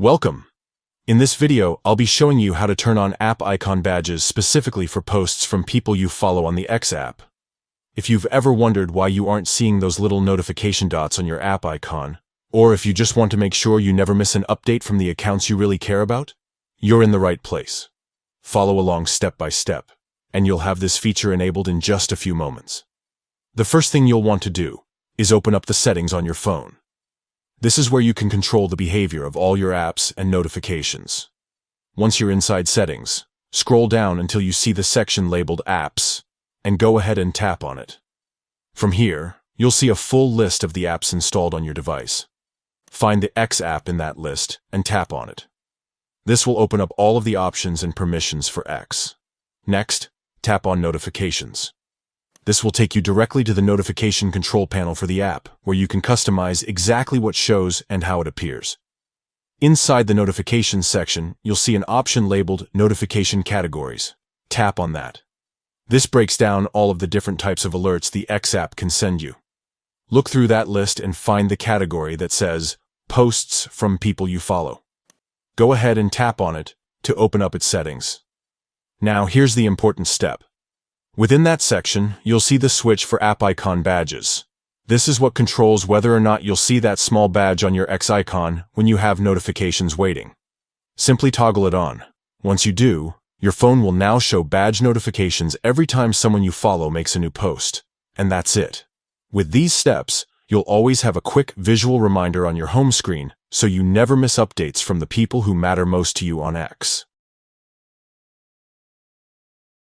Welcome! In this video, I'll be showing you how to turn on app icon badges specifically for posts from people you follow on the X app. If you've ever wondered why you aren't seeing those little notification dots on your app icon, or if you just want to make sure you never miss an update from the accounts you really care about, you're in the right place. Follow along step by step, and you'll have this feature enabled in just a few moments. The first thing you'll want to do is open up the settings on your phone. This is where you can control the behavior of all your apps and notifications. Once you're inside settings, scroll down until you see the section labeled Apps, and go ahead and tap on it. From here, you'll see a full list of the apps installed on your device. Find the X app in that list and tap on it. This will open up all of the options and permissions for X. Next, tap on Notifications. This will take you directly to the notification control panel for the app, where you can customize exactly what shows and how it appears. Inside the notifications section, you'll see an option labeled Notification Categories. Tap on that. This breaks down all of the different types of alerts the X app can send you. Look through that list and find the category that says Posts from People You Follow. Go ahead and tap on it to open up its settings. Now here's the important step. Within that section, you'll see the switch for app icon badges. This is what controls whether or not you'll see that small badge on your X icon when you have notifications waiting. Simply toggle it on. Once you do, your phone will now show badge notifications every time someone you follow makes a new post. And that's it. With these steps, you'll always have a quick visual reminder on your home screen so you never miss updates from the people who matter most to you on X.